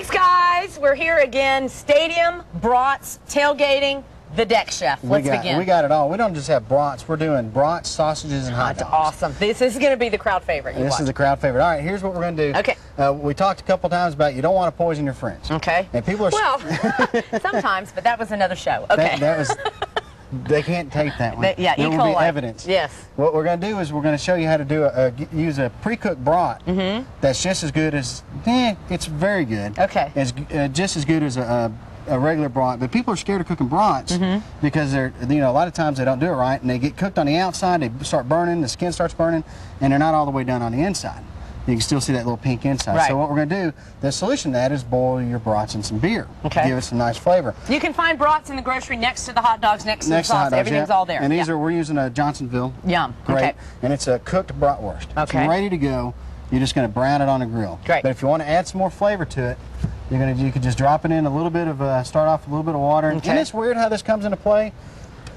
Thanks, guys. We're here again. Stadium, brats, tailgating, the deck chef. Let's begin. We got it all. We don't just have brats. We're doing brats, sausages, and hot dogs. Awesome. This is going to be the crowd favorite. This is the crowd favorite. All right, here's what we're going to do. Okay. We talked a couple times about you don't want to poison your friends. Okay. And people are... Well, sometimes, but that was another show. Okay. That was... They can't take that one. Yeah, there will be evidence. Yes. What we're going to do is we're going to show you how to do use a pre-cooked brat that's just as good as, it's very good. Okay. It's just as good as a regular brat, but people are scared of cooking brats because they're, a lot of times they don't do it right, and they get cooked on the outside, they start burning, the skin starts burning, and they're not all the way done on the inside. You can still see that little pink inside. Right. So what we're going to do, the solution to that is boil your brats in some beer. Okay. Give it some nice flavor. You can find brats in the grocery next to the hot dogs, next to the sauce. Hot dogs, Everything's all there. And these are, we're using a Johnsonville. Yum. Great. Okay. And it's a cooked bratwurst. Okay. It's ready to go. You're just going to brown it on the grill. Great. But if you want to add some more flavor to it, you could just drop it in a little bit of, start off with a little bit of water. Okay. And it's weird how this comes into play.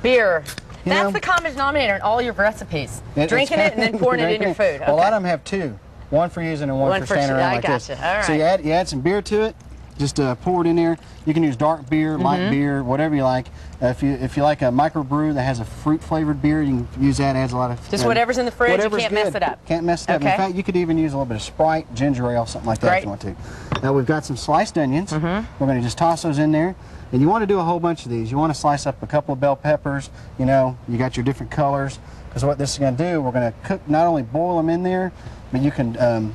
Beer. You That's know, the common denominator in all your recipes. Drinking it and then pouring it in your food. Okay. Well, a lot of them have two. One for using and one for standing around like this. All right. So you add some beer to it. Just pour it in there. You can use dark beer, light beer, whatever you like. If you like a microbrew that has a fruit-flavored beer, you can use that. It adds a lot of... Just whatever's in the fridge, you can't mess it up. Can't mess it up. Okay. In fact, you could even use a little bit of Sprite, ginger ale, something like that if you want to. Now we've got some sliced onions. We're going to just toss those in there. And you want to do a whole bunch of these. You want to slice up a couple of bell peppers. You got your different colors. Because what this is going to do, we're going to cook, not only boil them in there, but you can...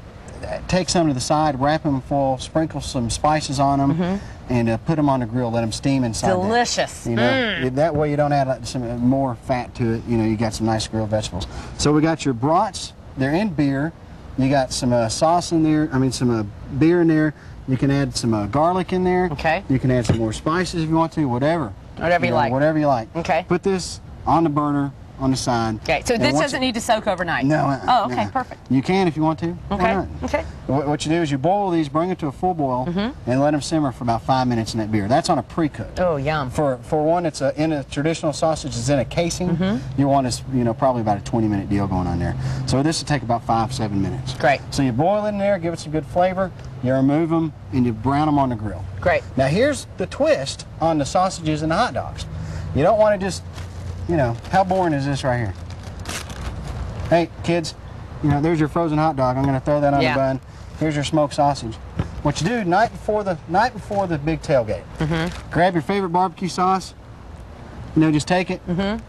take some to the side, wrap them in foil, sprinkle some spices on them, and put them on the grill. Let them steam inside. Delicious. That way you don't add some more fat to it. You got some nice grilled vegetables. So we got your brats. They're in beer. You got some sauce in there. Some beer in there. You can add some garlic in there. Okay. You can add some more spices if you want to. Whatever. Whatever you like. Whatever you like. Okay. Put this on the burner. On the side. Okay, so this doesn't need to soak overnight? No. Oh, okay, perfect. You can if you want to. Okay. Why not? Okay. What you do is you boil these, bring it to a full boil, and let them simmer for about 5 minutes in that beer. That's on a pre-cook. Oh, yum. For one, it's in a traditional sausage. It's in a casing. You want is probably about a 20-minute deal going on there. So this will take about 5-7 minutes. Great. So you boil it in there, give it some good flavor. You remove them and you brown them on the grill. Great. Now here's the twist on the sausages and the hot dogs. You don't want to just, how boring is this right here? Hey, kids, there's your frozen hot dog. I'm going to throw that on the bun. Here's your smoked sausage. What you do night before the big tailgate, grab your favorite barbecue sauce. Just take it,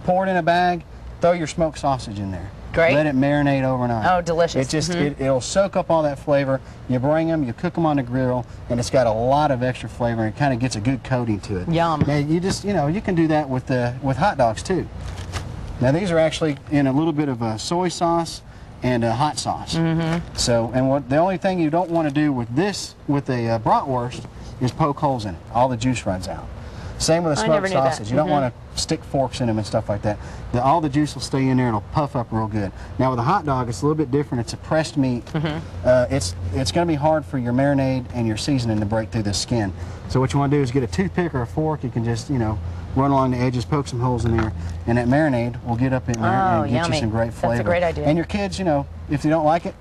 pour it in a bag, throw your smoked sausage in there. Great. Let it marinate overnight. Oh, delicious. It'll soak up all that flavor. You bring them, you cook them on the grill, and it's got a lot of extra flavor, and it kind of gets a good coating to it. Yum. Now you just, you can do that with hot dogs too. Now these are actually in a little bit of a soy sauce and a hot sauce. So, and the only thing you don't want to do with a bratwurst is poke holes in it. All the juice runs out. Same with a smoked sausage. You don't want to stick forks in them and stuff like that. All the juice will stay in there. It'll puff up real good. Now with a hot dog, it's a little bit different. It's a pressed meat. It's going to be hard for your marinade and your seasoning to break through the skin. So what you want to do is get a toothpick or a fork. You can just, run along the edges, poke some holes in there, and that marinade will get up in there and get you some great flavor. That's a great idea. And your kids, if they don't like it,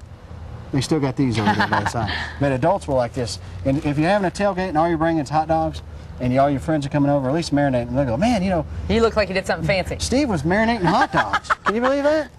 they still got these over there by the side. But adults will like this. And if you're having a tailgate and all you're bringing is hot dogs, and all your friends are coming over, at least marinating, and they'll go, man, You look like you did something fancy. Steve was marinating hot dogs. Can you believe that?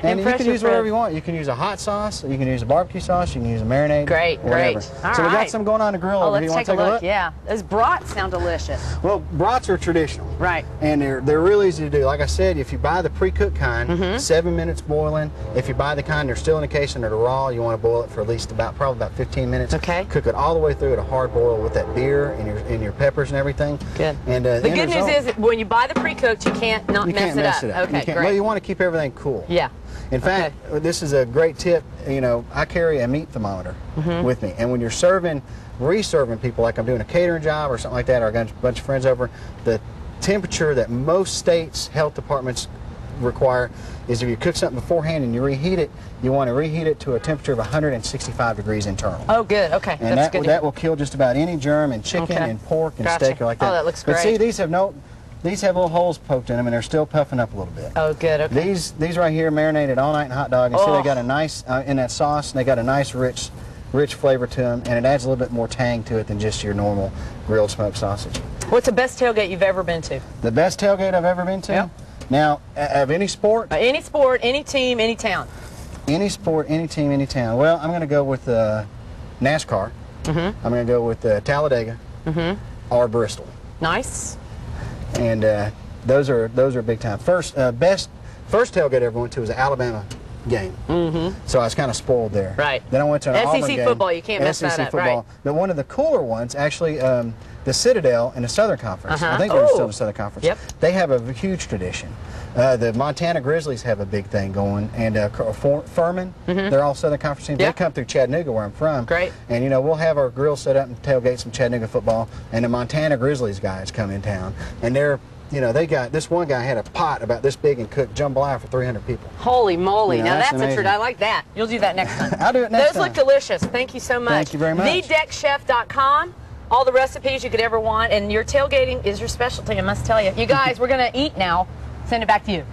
And you can use whatever you want. You can use a hot sauce, you can use a barbecue sauce, you can use a marinade. Great, whatever. All so right. we got some going on the grill over here. Let's take a look. Yeah, those brats sound delicious. Well, brats are traditional. Right. And they're real easy to do. Like I said, if you buy the pre-cooked kind, 7 minutes boiling. If you buy the kind they're still in the case and they're raw, you want to boil it for at least probably about 15 minutes. Okay. Cook it all the way through at a hard boil with that beer and your peppers and everything. Good. And the good news is when you buy the pre-cooked, you can't mess it up. Okay, great. Well, you want to keep everything cool. Yeah. In fact, this is a great tip. I carry a meat thermometer with me, and when you're reserving people, like I'm doing a catering job or something like that, or I got a bunch of friends over, the temperature that most states' health departments require is if you cook something beforehand and you reheat it, you want to reheat it to a temperature of 165 degrees internal. Oh, good. Okay, and that's good. That will kill just about any germ in chicken and pork and steak or like that. Oh, that looks great. But see, these have little holes poked in them, and they're still puffing up a little bit. Oh, good. Okay. These right here marinated all night in hot dog. You see they got a nice in that sauce, and they got a nice rich rich flavor to them, and it adds a little bit more tang to it than just your normal grilled smoked sausage. What's the best tailgate you've ever been to? The best tailgate I've ever been to? Yep. Now, of any sport? Any sport, any team, any town. Any sport, any team, any town. Well, I'm going to go with NASCAR. I'm going to go with Talladega or Bristol. Nice. And those are big time. First tailgate I ever went to was an Alabama game. So I was kind of spoiled there. Right. Then I went to an Auburn SEC game. football, you can't mess that up, right. But one of the cooler ones, actually, the Citadel in the Southern Conference. I think they're still in the Southern Conference. Yep. They have a huge tradition. The Montana Grizzlies have a big thing going, and Furman, they're all Southern Conference teams. Yep. They come through Chattanooga, where I'm from. Great. And you know, we'll have our grill set up and tailgate some Chattanooga football, and the Montana Grizzlies guys come in town, and they're, you know, they got, this one guy had a pot about this big and cooked jambalaya for 300 people. Holy moly. You know, now that's amazing. a treat. I like that. You'll do that next time. I'll do it next time. Those look delicious. Thank you so much. Thank you very much. TheDeckChef.com. All the recipes you could ever want, and your tailgating is your specialty, I must tell you. You guys, we're going to eat now. Send it back to you.